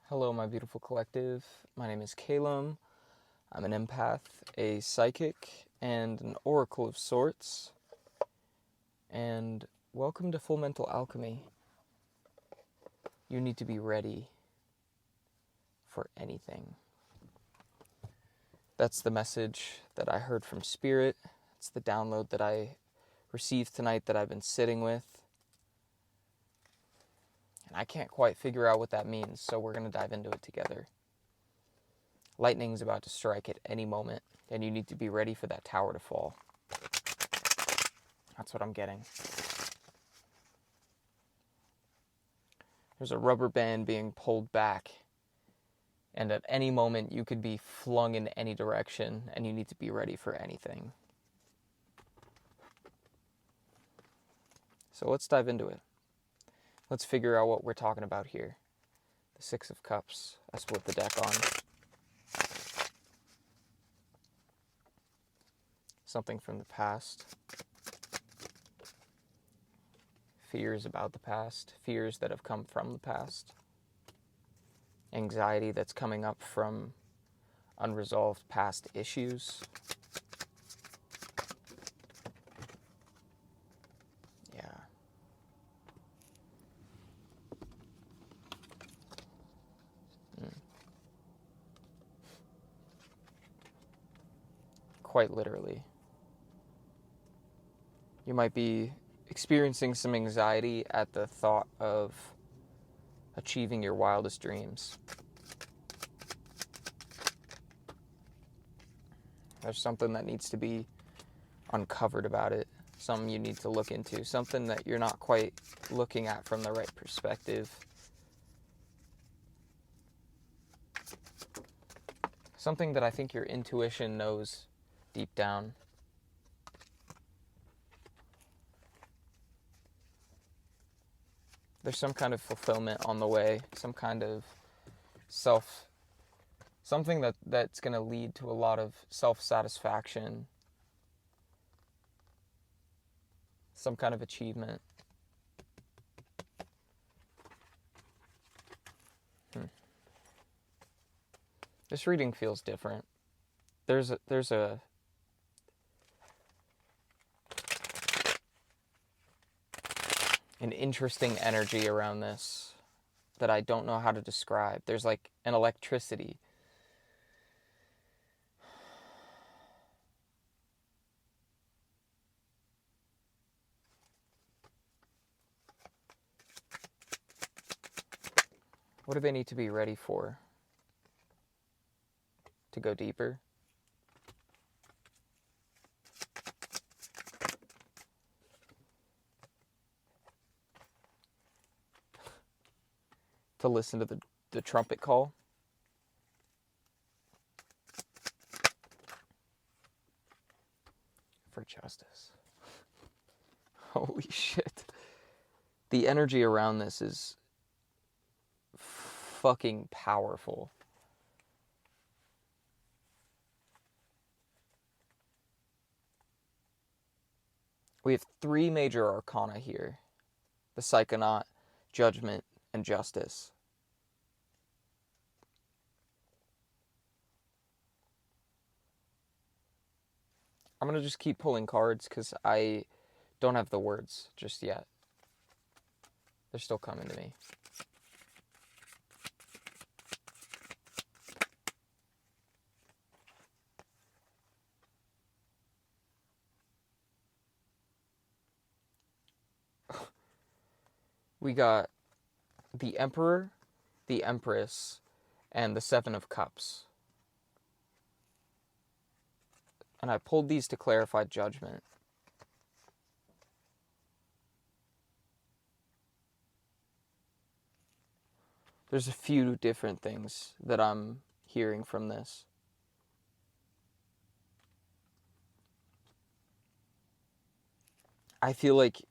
Hello, my beautiful collective. My name is Calum. I'm an empath, a psychic, and an oracle of sorts. And welcome to Full Mental Alchemy. You need to be ready for anything. That's the message that I heard from Spirit. It's the download that I received tonight that I've been sitting with. And I can't quite figure out what that means, so we're going to dive into it together. Lightning's about to strike at any moment, and you need to be ready for that tower to fall. That's what I'm getting. There's a rubber band being pulled back, and at any moment you could be flung in any direction, and you need to be ready for anything. So let's dive into it. Let's figure out what we're talking about here. The Six of Cups. I split the deck on. Something from the past. Fears about the past. Fears that have come from the past. Anxiety that's coming up from unresolved past issues. Yeah. Quite literally. You might be experiencing some anxiety at the thought of achieving your wildest dreams. There's something that needs to be uncovered about it. Something you need to look into. Something that you're not quite looking at from the right perspective. Something that I think your intuition knows deep down. There's some kind of fulfillment on the way, some kind of something that's going to lead to a lot of self-satisfaction, some kind of achievement. This reading feels different. There's an interesting energy around this that I don't know how to describe. There's like an electricity. What do they need to be ready for? To go deeper? To listen to the trumpet call? For justice. Holy shit. The energy around this is fucking powerful. We have three major arcana here. The Psychonaut, Judgment, and Justice. I'm going to just keep pulling cards because I don't have the words just yet. They're still coming to me. We got the Emperor, the Empress, and the Seven of Cups. And I pulled these to clarify judgment. There's a few different things that I'm hearing from this. I feel like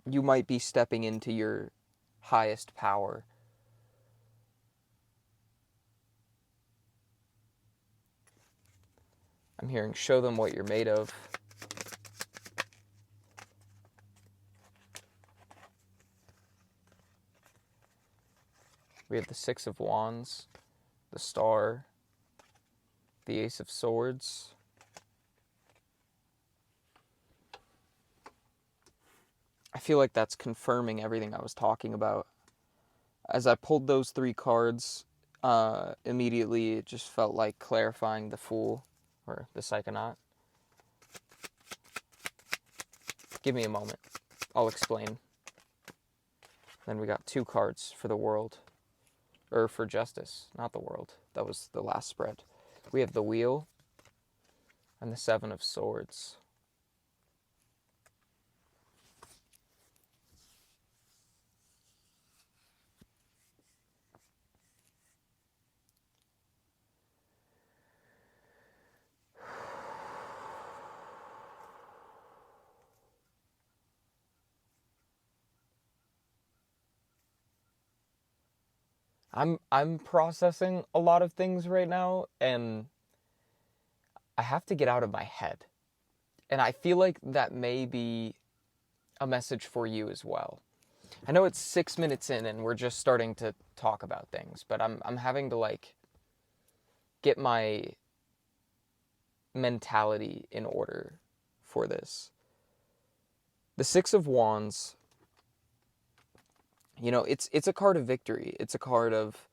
you might be stepping into your highest power. I'm hearing show them what you're made of. We have the Six of Wands, the Star, the Ace of Swords, I feel like that's confirming everything I was talking about. As I pulled those three cards, immediately it just felt like clarifying the Fool, or the Psychonaut. Give me a moment. I'll explain. Then we got two cards for the World. Or for Justice, not the World. That was the last spread. We have the Wheel and the Seven of Swords. I'm processing a lot of things right now, and I have to get out of my head. And I feel like that may be a message for you as well. I know it's 6 minutes in and we're just starting to talk about things, but I'm having to like get my mentality in order for this. The Six of Wands, you know, it's a card of victory. It's a card of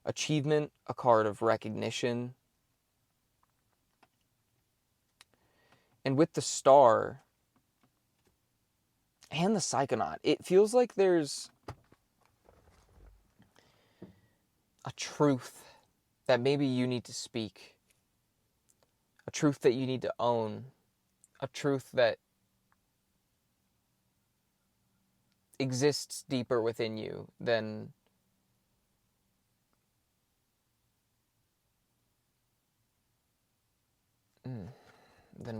achievement, a card of recognition. And with the Star and the Psychonaut, it feels like there's a truth that maybe you need to speak, a truth that you need to own, a truth that exists deeper within you than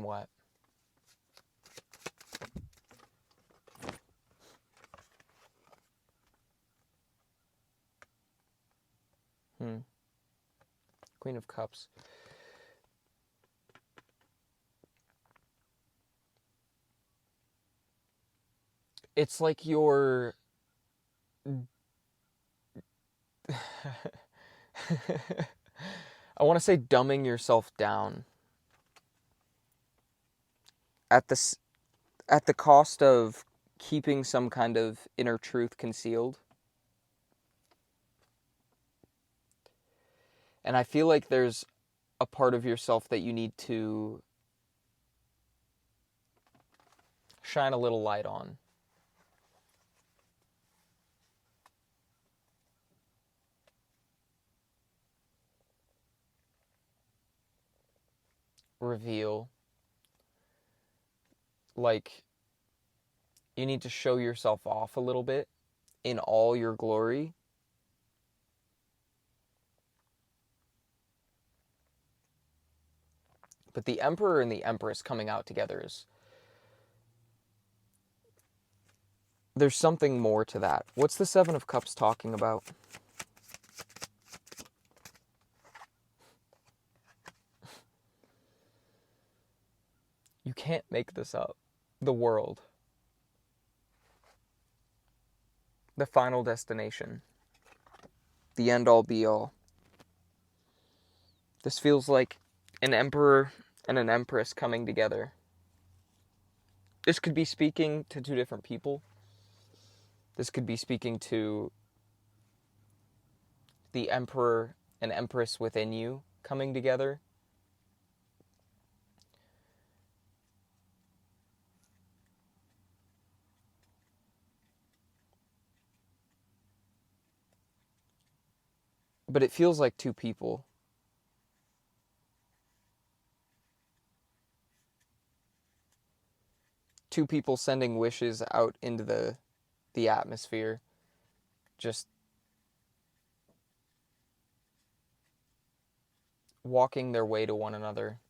what? Queen of Cups. It's like you're I want to say dumbing yourself down at the cost of keeping some kind of inner truth concealed. And I feel like there's a part of yourself that you need to shine a little light on. Reveal. Like, you need to show yourself off a little bit in all your glory. But the Emperor and the Empress coming out together is... there's something more to that. What's the Seven of Cups talking about? You can't make this up. The world. The final destination. The end-all be-all. This feels like an emperor and an empress coming together. This could be speaking to two different people. This could be speaking to the emperor and empress within you coming together. But it feels like two people. Two people sending wishes out into the atmosphere. Just walking their way to one another.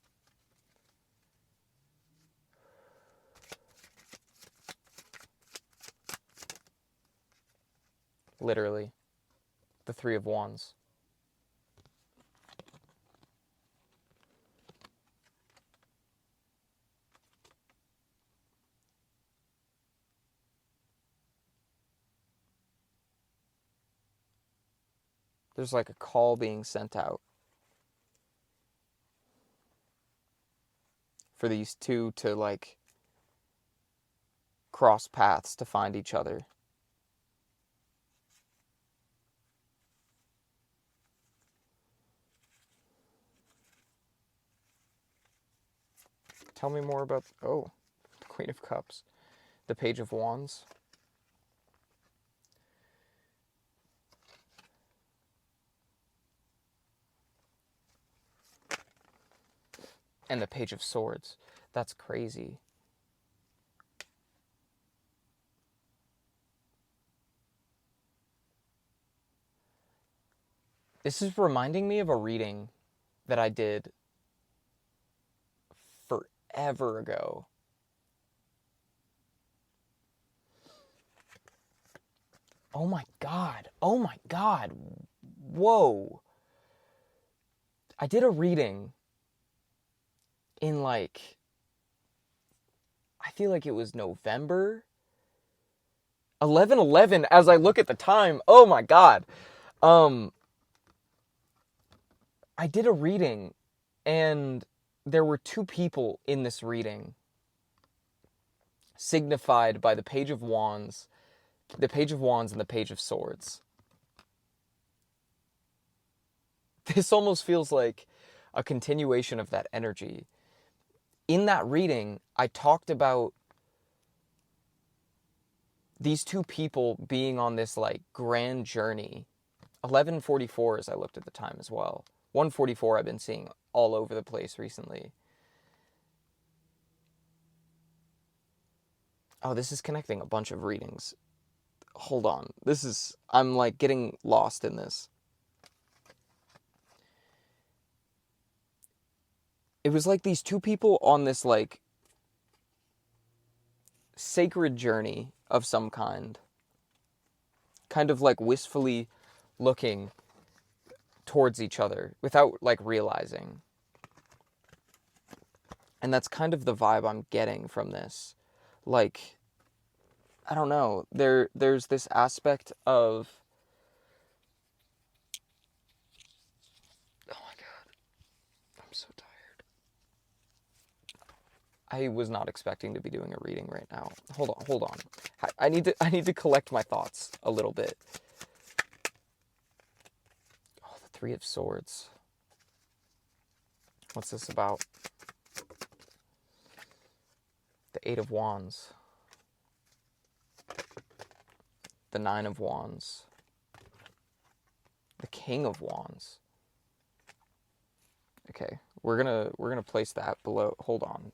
Literally. The Three of Wands. there's like a call being sent out for these two to like cross paths to find each other. Tell me more about, the Queen of Cups, the Page of Wands. And the Page of Swords. That's crazy. This is reminding me of a reading that I did forever ago. Oh my God. Whoa. I did a reading in I feel like it was November. 11/11 as I look at the time. Oh my God. I did a reading and there were two people in this reading signified by the Page of Wands and the Page of Swords. This almost feels like a continuation of that energy. In that reading, I talked about these two people being on this grand journey. 11:44 as I looked at the time as well. 1:44 I've been seeing all over the place recently. Oh, this is connecting a bunch of readings. Hold on. I'm getting lost in this. It was like these two people on this sacred journey of some kind of wistfully looking towards each other without realizing. And that's kind of the vibe I'm getting from this. I don't know, there's this aspect of, oh my God, I'm so tired. I was not expecting to be doing a reading right now. Hold on. I need to collect my thoughts a little bit. Oh, the Three of Swords. What's this about? The Eight of Wands. The Nine of Wands. The King of Wands. Okay, we're gonna place that below. Hold on.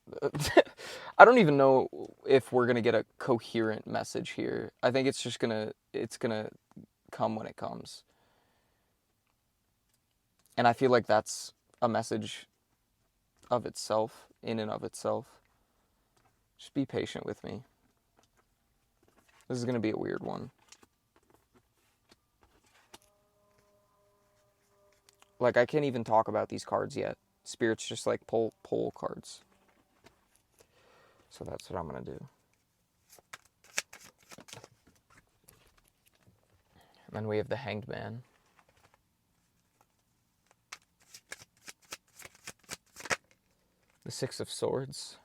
I don't even know if we're gonna get a coherent message here. I think it's gonna come when it comes. And I feel like that's a message of itself, in and of itself. Just be patient with me. This is gonna be a weird one. I can't even talk about these cards yet. Spirit's just pull cards. So that's what I'm gonna do. And then we have the Hanged Man. The Six of Swords.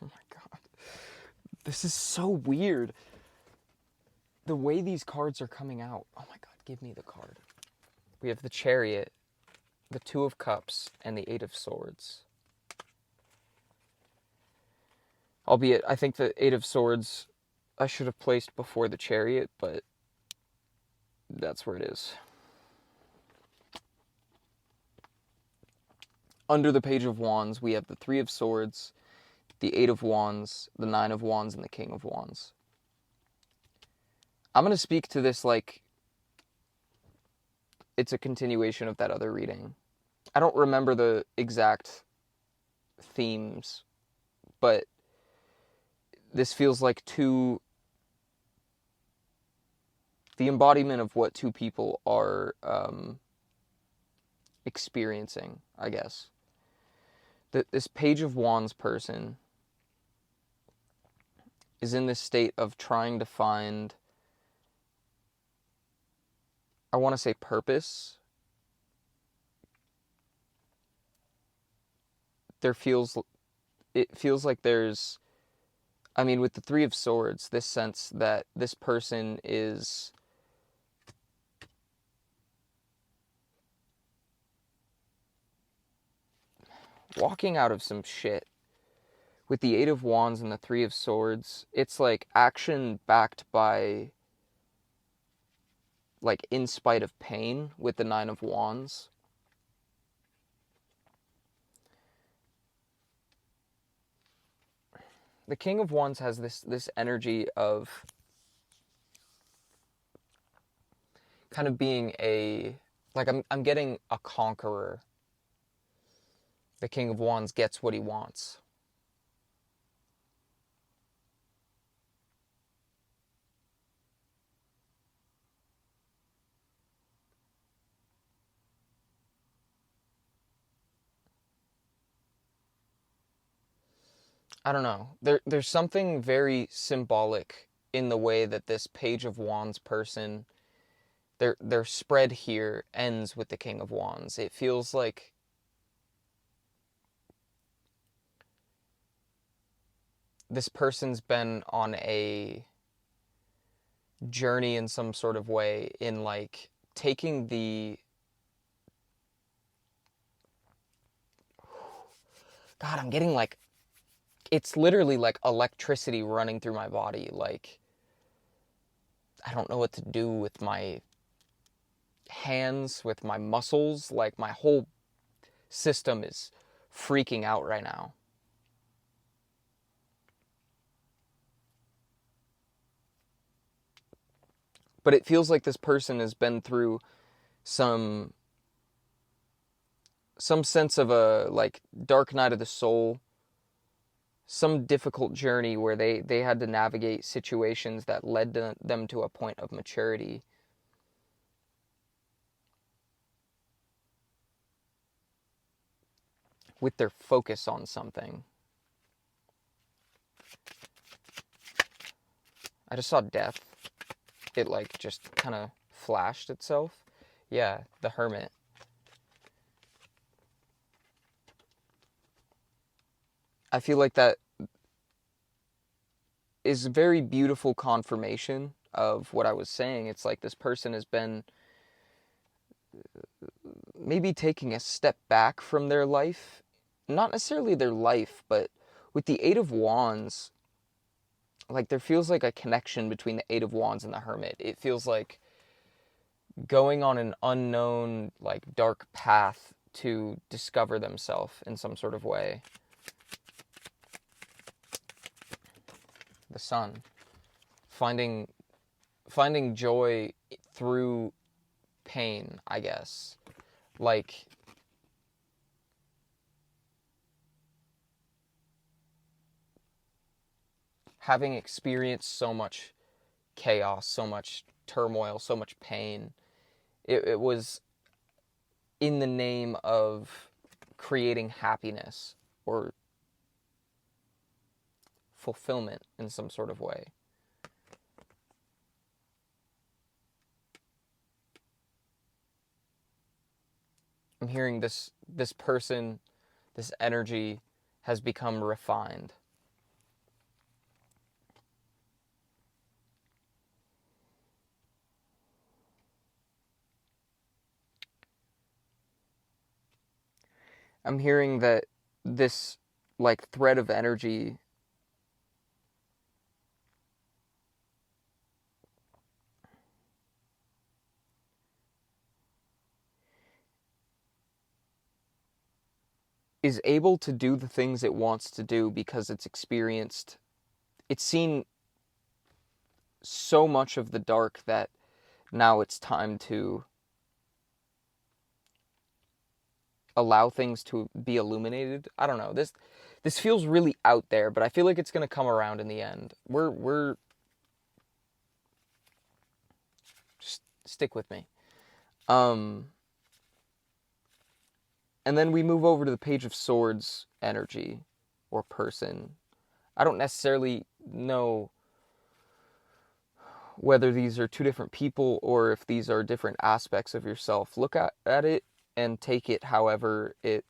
Oh my God. This is so weird. The way these cards are coming out. Oh my God, give me the card. We have the Chariot, the Two of Cups, and the Eight of Swords. Albeit, I think the Eight of Swords I should have placed before the Chariot, but that's where it is. Under the Page of Wands, we have the Three of Swords, the Eight of Wands, the Nine of Wands, and the King of Wands. I'm going to speak to this it's a continuation of that other reading. I don't remember the exact themes, but this feels like the embodiment of what two people are experiencing, I guess. This Page of Wands person is in this state of trying to find want to say purpose. It feels like there's, I mean, with the Three of Swords, this sense that this person is walking out of some shit. With the Eight of Wands and the Three of Swords, it's like action backed by, like, in spite of pain with the Nine of Wands. The King of Wands has this energy of kind of being I'm getting a conqueror. The King of Wands gets what he wants. I don't know. There's something very symbolic in the way that this Page of Wands person, their spread here ends with the King of Wands. It feels like this person's been on a journey in some sort of way in, like, taking the... God, I'm getting, like... It's literally like electricity running through my body. Like, I don't know what to do with my hands, with my muscles. Like, my whole system is freaking out right now. But it feels like this person has been through some sense of a, like, dark night of the soul, some difficult journey where they had to navigate situations that led them to a point of maturity. With their focus on something. I just saw death. It, like, just kind of flashed itself. Yeah, the Hermit. I feel like that is a very beautiful confirmation of what I was saying. It's like this person has been maybe taking a step back from their life. Not necessarily their life, but with the Eight of Wands, like, there feels like a connection between the Eight of Wands and the Hermit. It feels like going on an unknown, like, dark path to discover themselves in some sort of way. The Sun. Finding joy through pain, I guess. Like, having experienced so much chaos, so much turmoil, so much pain, it was in the name of creating happiness or fulfillment in some sort of way. I'm hearing this person, this energy has become refined. I'm hearing that this, like, thread of energy is able to do the things it wants to do because it's seen so much of the dark that now it's time to allow things to be illuminated. I don't know. This feels really out there, but I feel like it's going to come around in the end. We're just stick with me. And then we move over to the Page of Swords energy or person. I don't necessarily know whether these are two different people or if these are different aspects of yourself. Look at it and take it however it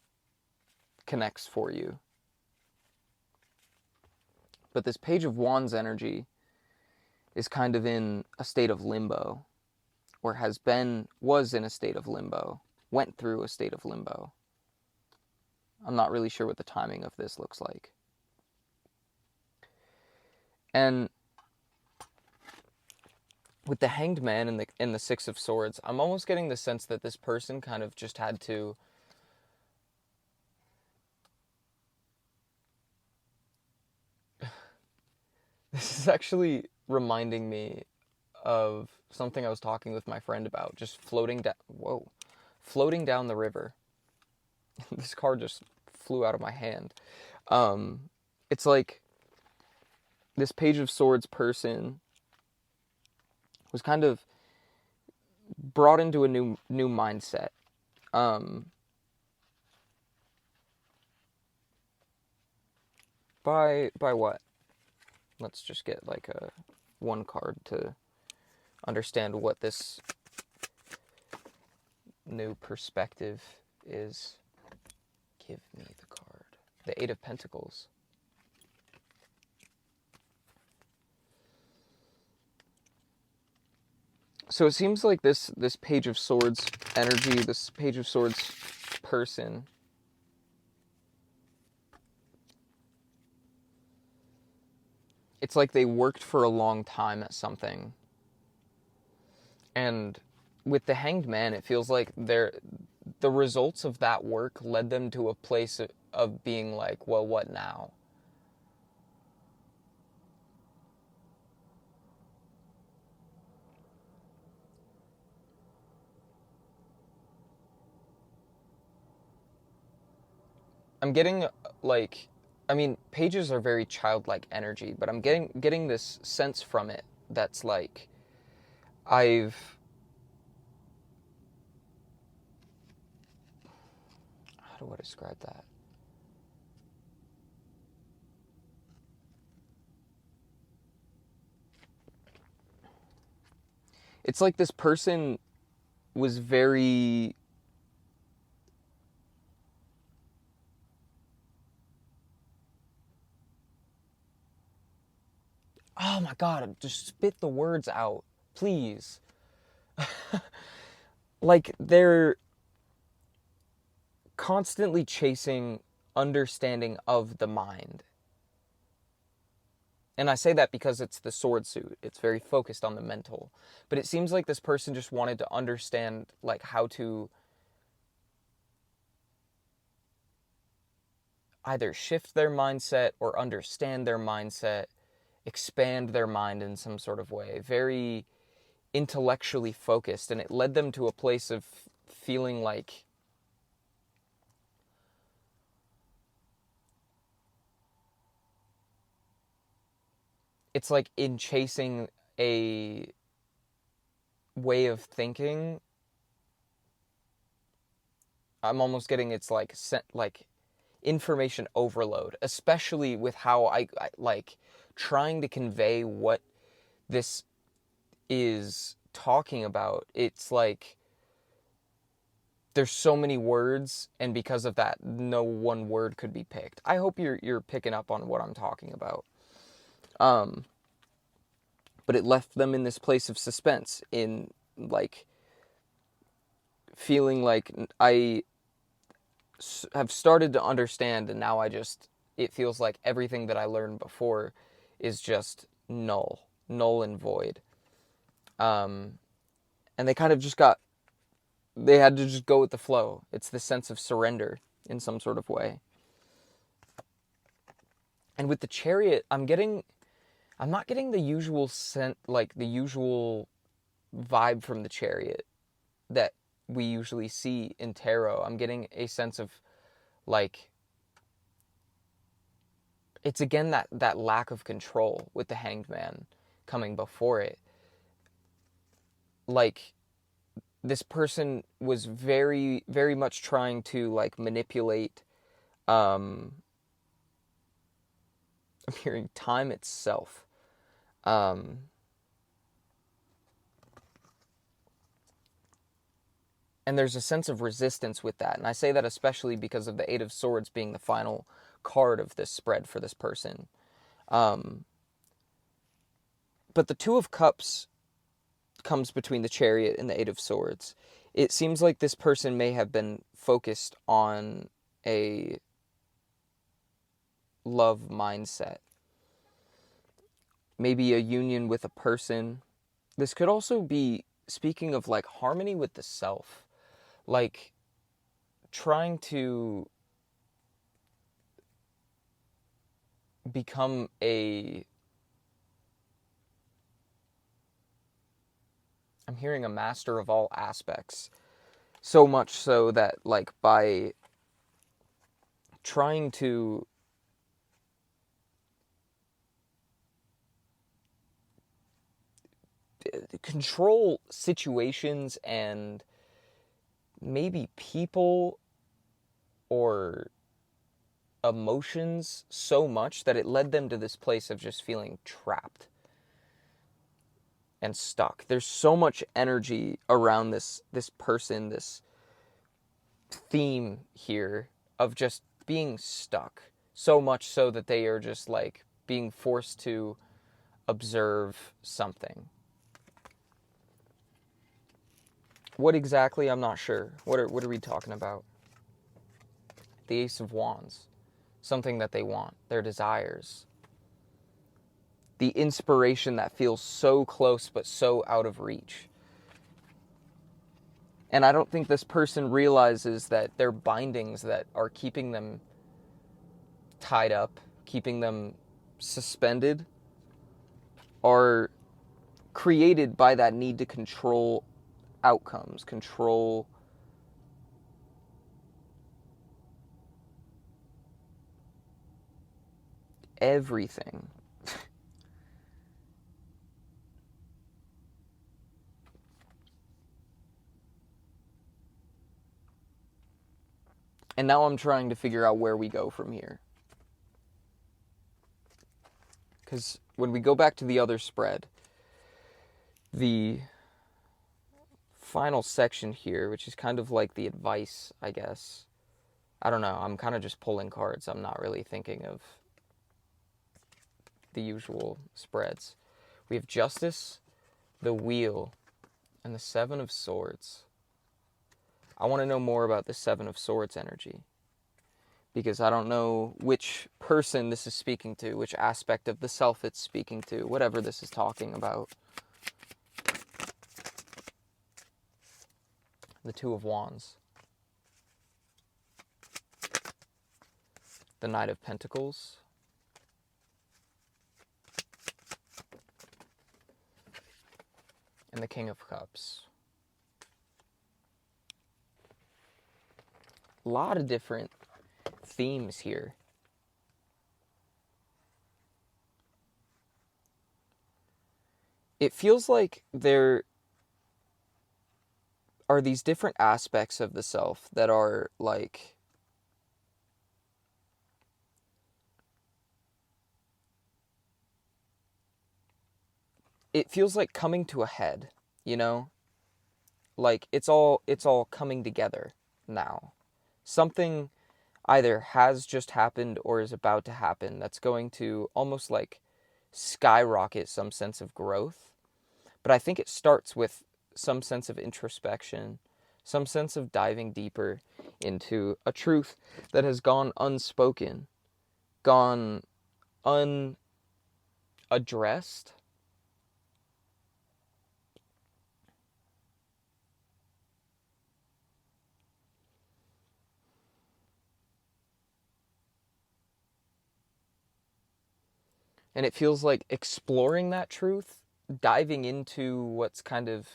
connects for you. But this Page of Wands energy is kind of in a state of limbo, or was in a state of limbo, went through a state of limbo. I'm not really sure what the timing of this looks like. And with the Hanged Man and the Six of Swords, I'm almost getting the sense that this person kind of just had to this is actually reminding me of something I was talking with my friend about, just floating down the river. This card just flew out of my hand. It's like this Page of Swords person was kind of brought into a new mindset. By what? Let's just get like one card to understand what this new perspective is. Give me the card. The Eight of Pentacles. So it seems like this Page of Swords energy, this Page of Swords person, it's like they worked for a long time at something. And with the Hanged Man, it feels like the results of that work led them to a place of being like, well, what now? I'm getting pages are very childlike energy, but I'm getting this sense from it that's like, how do I describe that? It's like this person was very... Oh my God, just spit the words out, please. Like, they're constantly chasing understanding of the mind. And I say that because it's the sword suit. It's very focused on the mental. But it seems like this person just wanted to understand, like, how to either shift their mindset or understand their mindset, expand their mind in some sort of way. Very intellectually focused. And it led them to a place of feeling like it's like in chasing a way of thinking, I'm almost getting it's like information overload, especially with how I like trying to convey what this is talking about. It's like there's so many words, and because of that, no one word could be picked. I hope you're picking up on what I'm talking about. But it left them in this place of suspense, in like feeling like I have started to understand, and now it feels like everything that I learned before is just null and void. And they kind of they had to just go with the flow. It's the sense of surrender in some sort of way. And with the Chariot, I'm not getting the usual the usual vibe from the Chariot that we usually see in tarot. I'm getting a sense of like, it's again that lack of control with the Hanged Man coming before it. Like, this person was very, very much trying to like manipulate, I'm hearing time itself. And there's a sense of resistance with that. And I say that especially because of the Eight of Swords being the final card of this spread for this person. But the Two of Cups comes between the Chariot and the Eight of Swords. It seems like this person may have been focused on a love mindset. Maybe a union with a person. This could also be speaking of like harmony with the self. Like trying to become I'm hearing a master of all aspects. So much so that like by trying to control situations and maybe people or emotions so much that it led them to this place of just feeling trapped and stuck. There's so much energy around this person, this theme here of just being stuck. So much so that they are just like being forced to observe something. What exactly? I'm not sure. What are we talking about? The Ace of Wands. Something that they want. Their desires. The inspiration that feels so close but so out of reach. And I don't think this person realizes that their bindings that are keeping them tied up, keeping them suspended, are created by that need to control outcomes, control everything. And now I'm trying to figure out where we go from here. Because when we go back to the other spread, the final section here, which is kind of like the advice, I guess. I don't know. I'm kind of just pulling cards. I'm not really thinking of the usual spreads. We have Justice, the Wheel, and the Seven of Swords. I want to know more about the Seven of Swords energy. Because I don't know which person this is speaking to, which aspect of the self it's speaking to, whatever this is talking about. The Two of Wands. The Knight of Pentacles. And the King of Cups. A lot of different themes here. It feels like there are these different aspects of the self that are like it feels like coming to a head, you know? Like it's all coming together now. Something either has just happened or is about to happen that's going to almost like skyrocket some sense of growth. But I think it starts with some sense of introspection, some sense of diving deeper into a truth that has gone unspoken, gone unaddressed. And it feels like exploring that truth, diving into what's kind of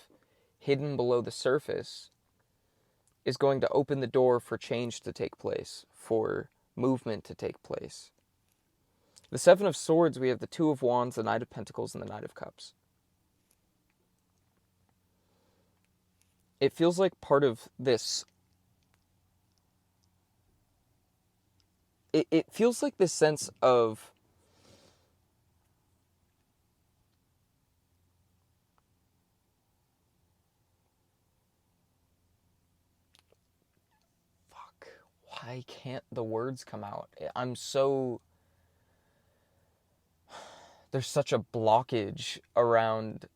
hidden below the surface, is going to open the door for change to take place, for movement to take place. The Seven of Swords, we have the Two of Wands, the Knight of Pentacles, and the Knight of Cups. It feels like part of this... It feels like this sense of... the words come out. There's such a blockage around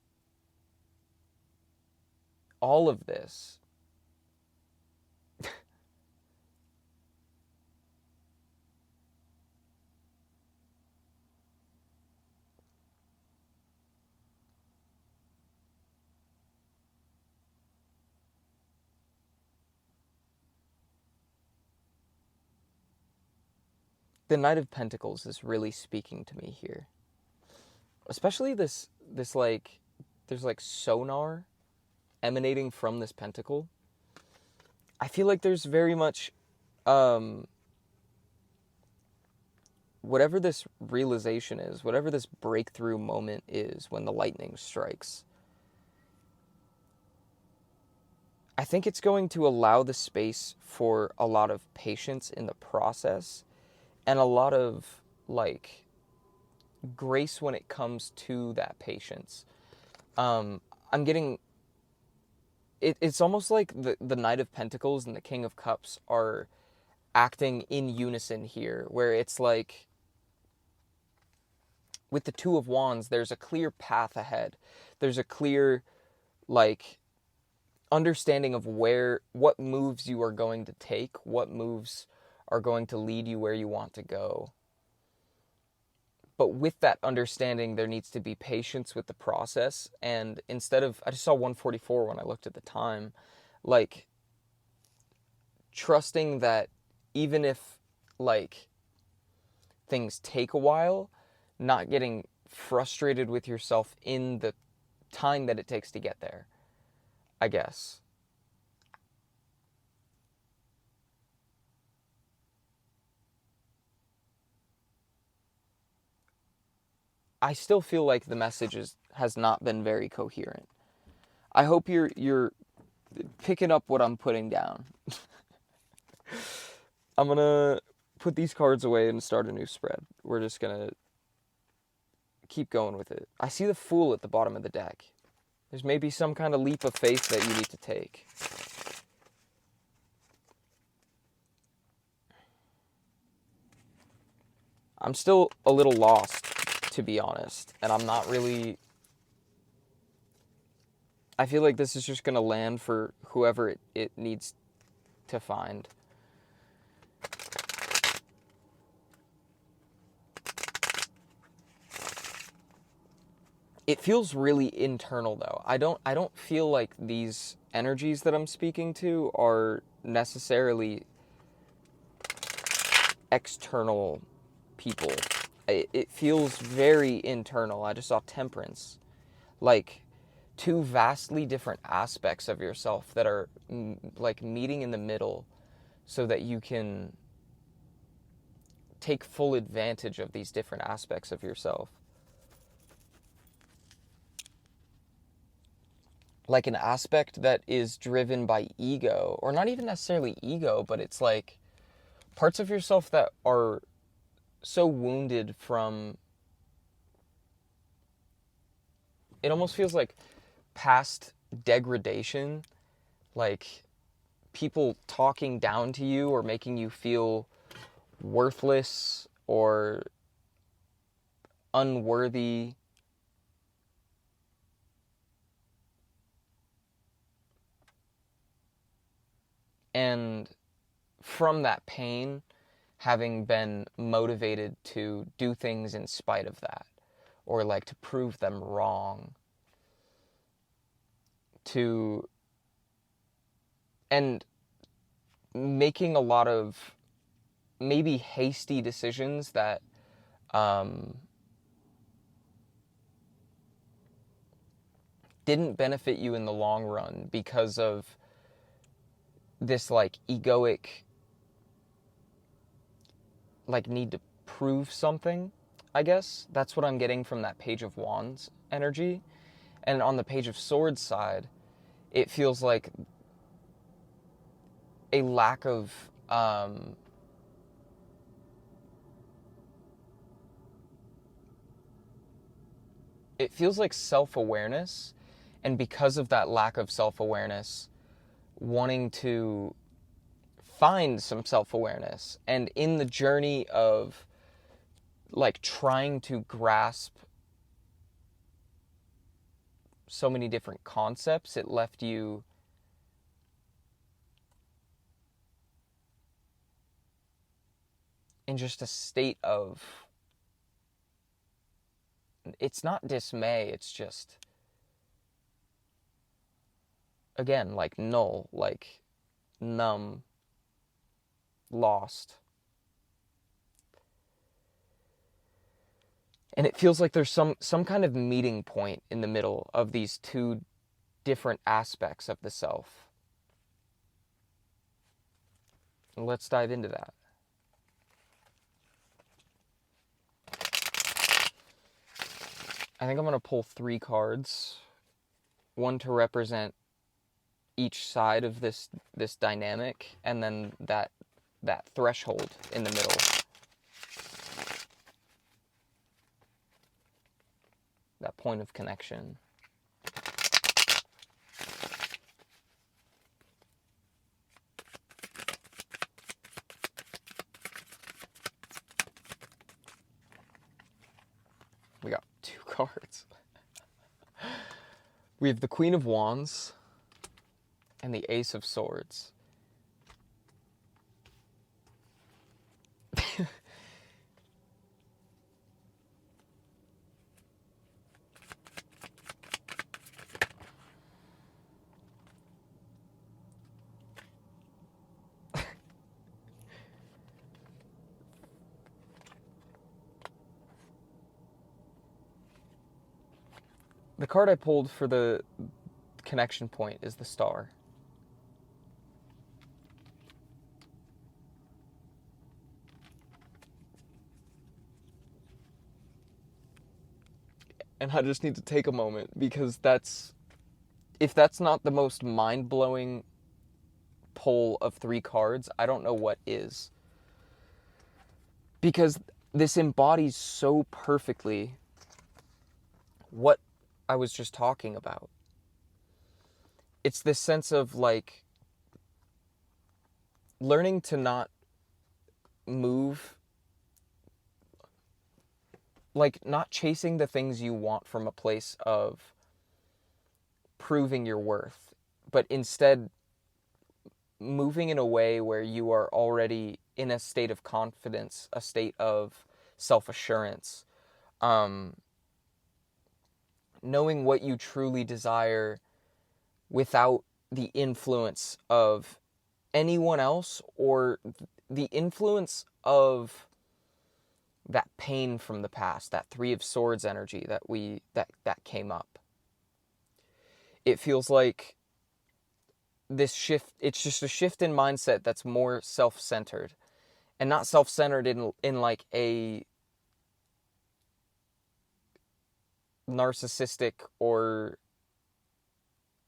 all of this. The Knight of Pentacles is really speaking to me here. Especially this like, there's like sonar emanating from this pentacle. I feel like there's very much, whatever this realization is, whatever this breakthrough moment is when the lightning strikes, I think it's going to allow the space for a lot of patience in the process and a lot of, like, grace when it comes to that patience. I'm getting... It's almost like the Knight of Pentacles and the King of Cups are acting in unison here, where it's like, with the Two of Wands, there's a clear path ahead. There's a clear, like, understanding of what moves you are going to take, what moves are going to lead you where you want to go. But with that understanding, there needs to be patience with the process. And instead of, I just saw 1:44 when I looked at the time, like, trusting that even if, like, things take a while, not getting frustrated with yourself in the time that it takes to get there, I guess. I still feel like the message has not been very coherent. I hope you're picking up what I'm putting down. I'm gonna put these cards away and start a new spread. We're just gonna keep going with it. I see the Fool at the bottom of the deck. There's maybe some kind of leap of faith that you need to take. I'm still a little lost, to be honest, and I'm not really... I feel like this is just going to land for whoever it needs to find. It feels really internal, though. I don't feel like these energies that I'm speaking to are necessarily external people. It feels very internal. I just saw Temperance. Like, two vastly different aspects of yourself that are, like, meeting in the middle so that you can take full advantage of these different aspects of yourself. Like an aspect that is driven by ego, or not even necessarily ego, but it's like parts of yourself that are so wounded from... It almost feels like past degradation, like people talking down to you or making you feel worthless or unworthy. And from that pain, having been motivated to do things in spite of that, or like to prove them wrong, and making a lot of maybe hasty decisions that didn't benefit you in the long run because of this, like, egoic, like, need to prove something, I guess. That's what I'm getting from that Page of Wands energy. And on the Page of Swords side, it feels like a lack of it feels like self-awareness, and because of that lack of self-awareness, wanting to find some self-awareness. And in the journey of like trying to grasp so many different concepts, it left you in just a state of, it's not dismay, it's just, again, like null, like numb, lost. And it feels like there's some kind of meeting point in the middle of these two different aspects of the self. And let's dive into that. I think I'm going to pull 3 cards, one to represent each side of this dynamic, and then that threshold in the middle. That point of connection. We got 2 cards. We have the Queen of Wands and the Ace of Swords. The card I pulled for the connection point is the Star. And I just need to take a moment, because if that's not the most mind-blowing pull of 3 cards, I don't know what is. Because this embodies so perfectly what I was just talking about. It's this sense of like learning to not move, like not chasing the things you want from a place of proving your worth, but instead moving in a way where you are already in a state of confidence, a state of self-assurance, knowing what you truly desire without the influence of anyone else or the influence of that pain from the past, that 3 of Swords energy that came up. It feels like this shift, it's just a shift in mindset that's more self-centered, and not self-centered in like a narcissistic or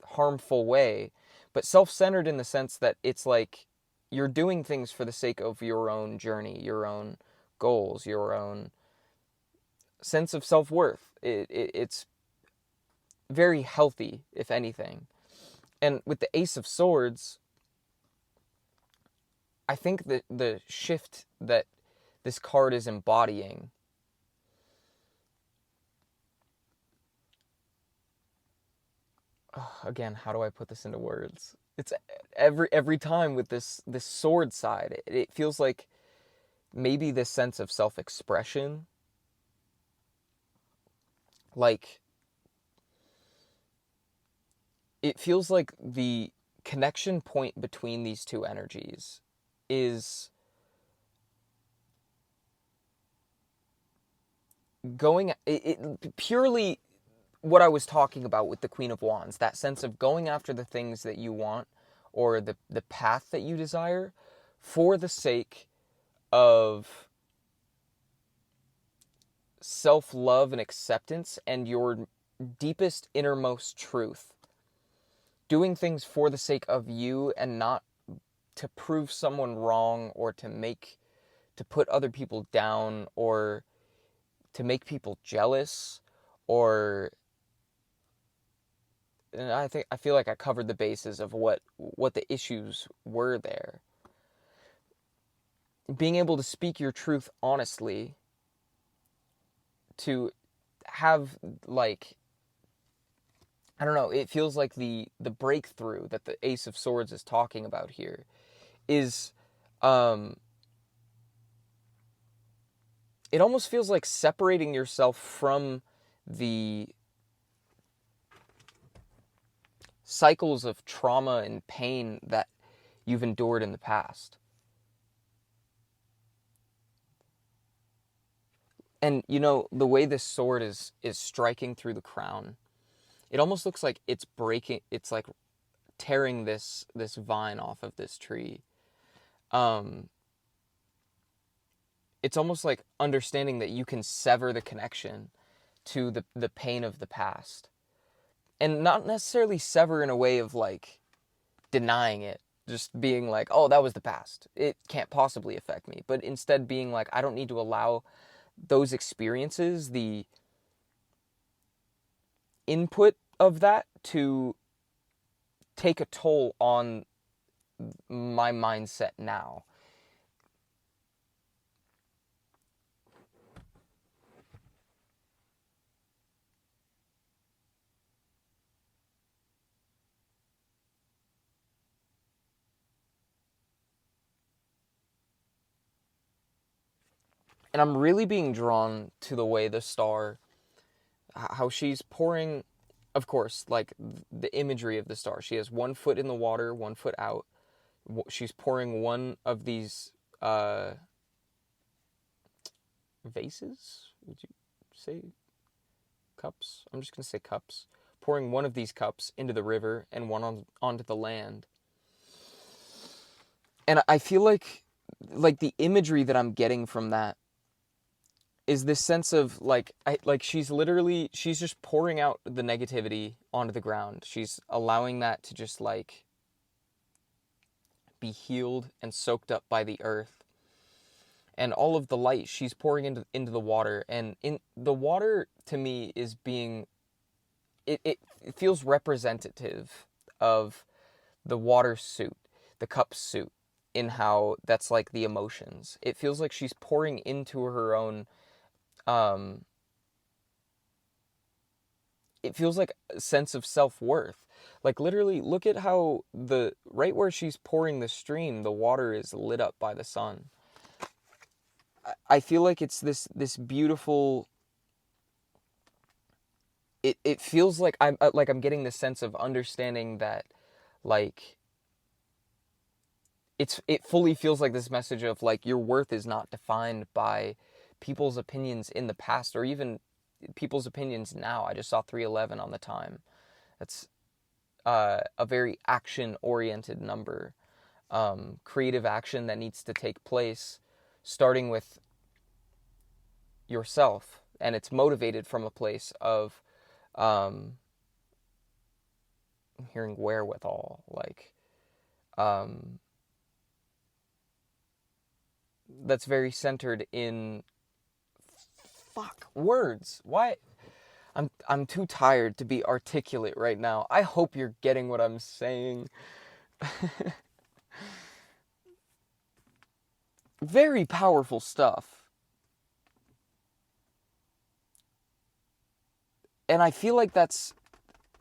harmful way, but self-centered in the sense that it's like you're doing things for the sake of your own journey, your own goals, your own sense of self-worth. It's very healthy, if anything. And with the Ace of Swords, I think that the shift that this card is embodying again, how do I put this into words? It's every time with this sword side, it feels like maybe this sense of self-expression, like it feels like the connection point between these two energies is going purely what I was talking about with the Queen of Wands, that sense of going after the things that you want or the path that you desire for the sake of self-love and acceptance and your deepest innermost truth. Doing things for the sake of you and not to prove someone wrong or to put other people down or to make people jealous, or and I feel like I covered the bases of what the issues were there. being able to speak your truth honestly, to have, like, I don't know, it feels like the breakthrough that the Ace of Swords is talking about here is, it almost feels like separating yourself from the cycles of trauma and pain that you've endured in the past. And, you know, the way this sword is striking through the crown, it almost looks like it's breaking, it's like tearing this vine off of this tree. It's almost like understanding that you can sever the connection to the pain of the past. And not necessarily sever in a way of, like, denying it, just being like, oh, that was the past, it can't possibly affect me. But instead being like, I don't need to allow those experiences, the input of that, to take a toll on my mindset now. And I'm really being drawn to the way the star, how she's pouring, of course, like the imagery of the star. She has 1 foot in the water, 1 foot out. She's pouring one of these vases, would you say? Cups? I'm just going to say cups. Pouring one of these cups into the river and one onto the land. And I feel like the imagery that I'm getting from that is this sense of, like, she's just pouring out the negativity onto the ground. She's allowing that to just, like, be healed and soaked up by the earth. And all of the light she's pouring into the water. And in the water, to me, is being, it feels representative of the water suit, the cup suit, in how that's like the emotions. It feels like she's pouring into her own, it feels like a sense of self-worth. Like, literally, look at how right where she's pouring the stream, the water is lit up by the sun. I feel like it's this beautiful, it feels like I'm getting this sense of understanding that, like, it fully feels like this message of, like, your worth is not defined by people's opinions in the past, or even people's opinions now. I just saw 311 on the time. That's a very action-oriented number. Creative action that needs to take place, starting with yourself. And it's motivated from a place of, I'm hearing wherewithal, like, that's very centered in, words. Why? I'm too tired to be articulate right now. I hope you're getting what I'm saying. Very powerful stuff. And I feel like that's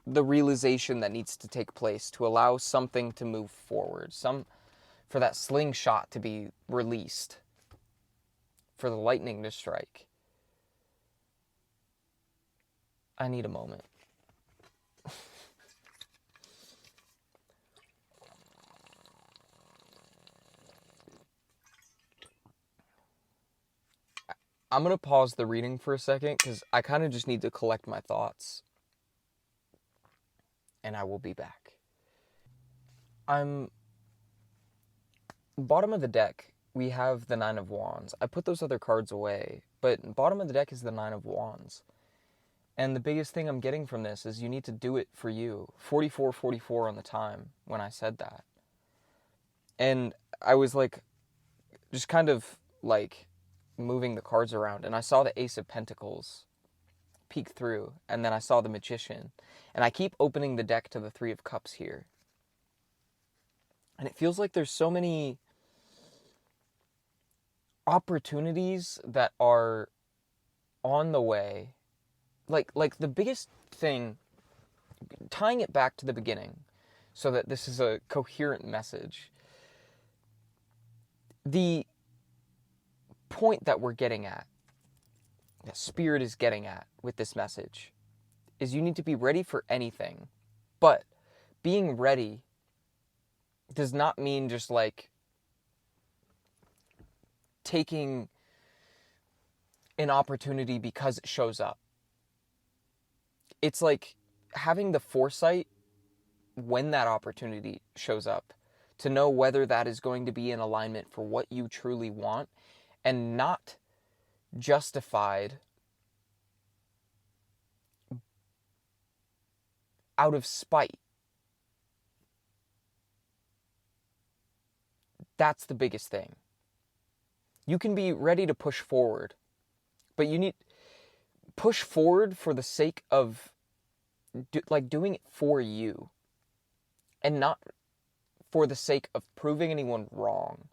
the realization that needs to take place to allow something to move forward. For that slingshot to be released. For the lightning to strike. I need a moment. I'm going to pause the reading for a second because I kind of just need to collect my thoughts. And I will be back. Bottom of the deck, we have the 9 of Wands. I put those other cards away, but bottom of the deck is the 9 of Wands. And the biggest thing I'm getting from this is you need to do it for you. 44 on the time when I said that. And I was, like, just kind of, like, moving the cards around, and I saw the Ace of Pentacles peek through, and then I saw the Magician. And I keep opening the deck to the 3 of Cups here. And it feels like there's so many opportunities that are on the way, like the biggest thing, tying it back to the beginning so that this is a coherent message. The point that we're getting at, that Spirit is getting at with this message, is you need to be ready for anything. But being ready does not mean just like taking an opportunity because it shows up. It's like having the foresight when that opportunity shows up to know whether that is going to be in alignment for what you truly want, and not justified out of spite. That's the biggest thing. You can be ready to push forward, but you need push forward for the sake of doing it for you, and not for the sake of proving anyone wrong.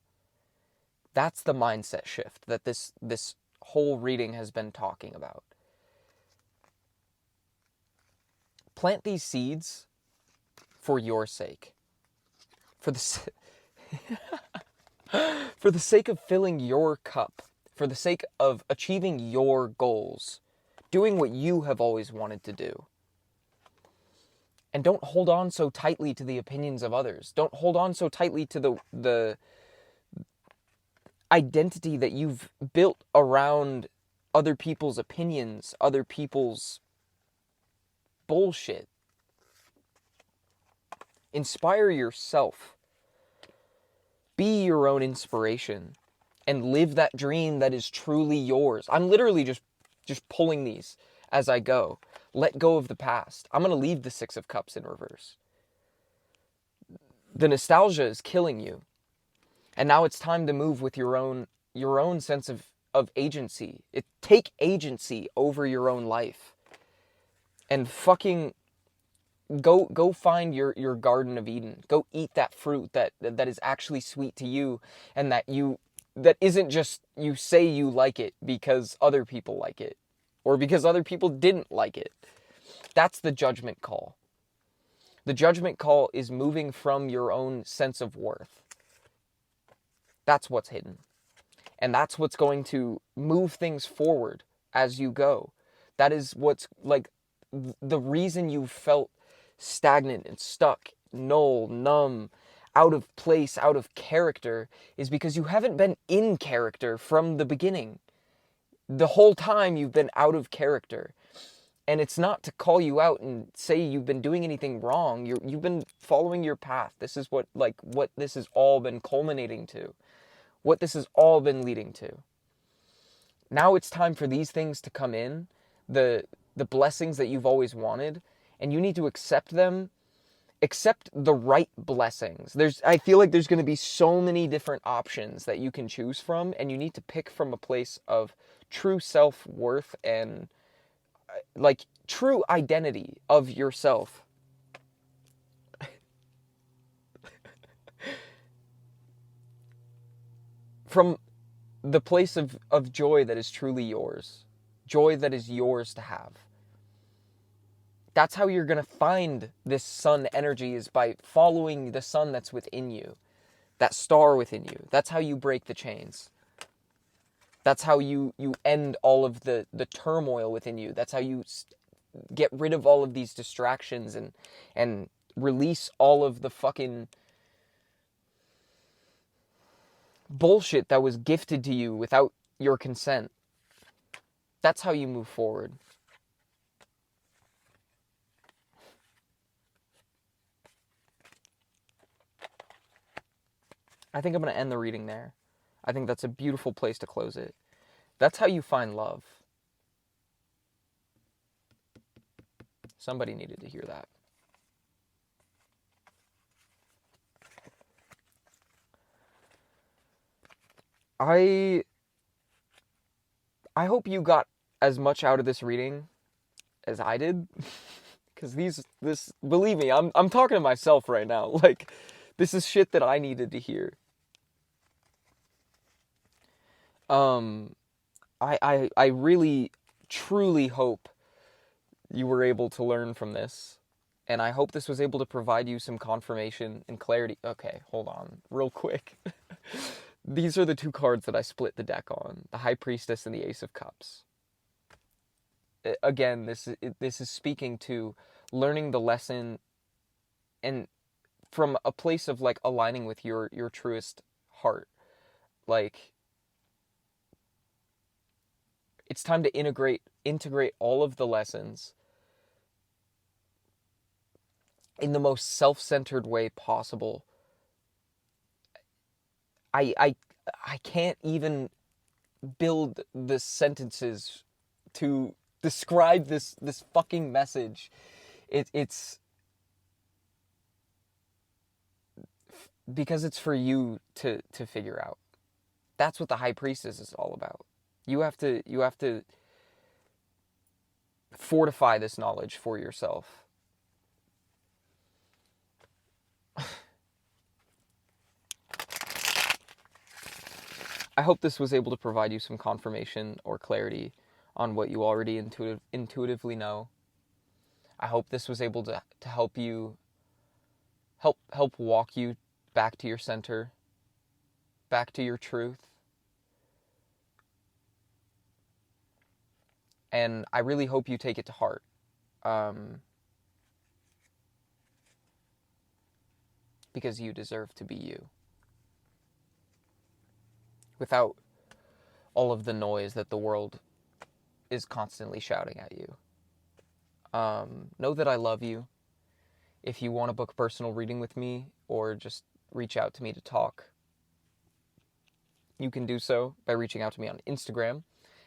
That's the mindset shift that this whole reading has been talking about. Plant these seeds for your sake. For the for the sake of filling your cup, for the sake of achieving your goals, doing what you have always wanted to do. And don't hold on so tightly to the opinions of others. Don't hold on so tightly to the identity that you've built around other people's opinions, other people's bullshit. Inspire yourself. Be your own inspiration and live that dream that is truly yours. I'm literally just pulling these as I go. Let go of the past. I'm going to leave the Six of Cups in reverse. The nostalgia is killing you. And now it's time to move with your own sense of agency. Take agency over your own life. And fucking go find your Garden of Eden. Go eat that fruit that is actually sweet to you, and that isn't just you say you like it because other people like it, or because other people didn't like it. That's the judgment call. The judgment call is moving from your own sense of worth. That's what's hidden. And that's what's going to move things forward as you go. That is what's like the reason you felt stagnant and stuck, null, numb, out of place, out of character, is because you haven't been in character from the beginning. The whole time you've been out of character. And it's not to call you out and say you've been doing anything wrong. You've been following your path. This is what this has all been culminating to. What this has all been leading to. Now it's time for these things to come in. The blessings that you've always wanted. And you need to accept them. Accept the right blessings. I feel like there's going to be so many different options that you can choose from. And you need to pick from a place of true self-worth and like true identity of yourself. From the place of joy that is truly yours. Joy that is yours to have. That's how you're going to find this sun energy, is by following the sun that's within you. That star within you. That's how you break the chains. That's how you end all of the turmoil within you. That's how you get rid of all of these distractions and release all of the fucking bullshit that was gifted to you without your consent. That's how you move forward. I think I'm going to end the reading there. I think that's a beautiful place to close it. That's how you find love. Somebody needed to hear that. I hope you got as much out of this reading as I did. Because believe me, I'm talking to myself right now. Like, this is shit that I needed to hear. Um, I really, truly hope you were able to learn from this. And I hope this was able to provide you some confirmation and clarity. Okay, hold on, real quick. These are the two cards that I split the deck on, the High Priestess and the Ace of Cups. Again, this is speaking to learning the lesson, and from a place of like aligning with your truest heart. Like, it's time to integrate all of the lessons in the most self-centered way possible. I I can't even build the sentences to describe this fucking message. It's because it's for you to figure out. That's what the High Priestess is all about. You have to fortify this knowledge for yourself. I hope this was able to provide you some confirmation or clarity on what you already intuitively know. I hope this was able to help you help walk you back to your center, back to your truth. And I really hope you take it to heart. Because you deserve to be you. Without all of the noise that the world is constantly shouting at you. Know that I love you. If you want to book a personal reading with me or just reach out to me to talk, you can do so by reaching out to me on Instagram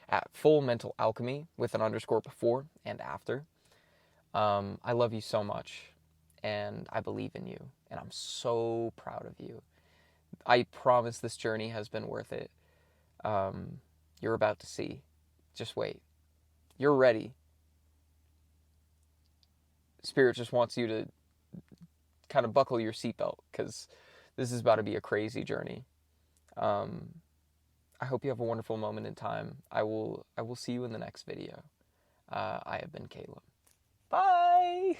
at Full Mental Alchemy with an underscore before and after. I love you so much, and I believe in you, and I'm so proud of you. I promise this journey has been worth it. You're about to see. Just wait. You're ready. Spirit just wants you to kind of buckle your seatbelt, because this is about to be a crazy journey. I hope you have a wonderful moment in time. I will see you in the next video. I have been Caleb. Bye!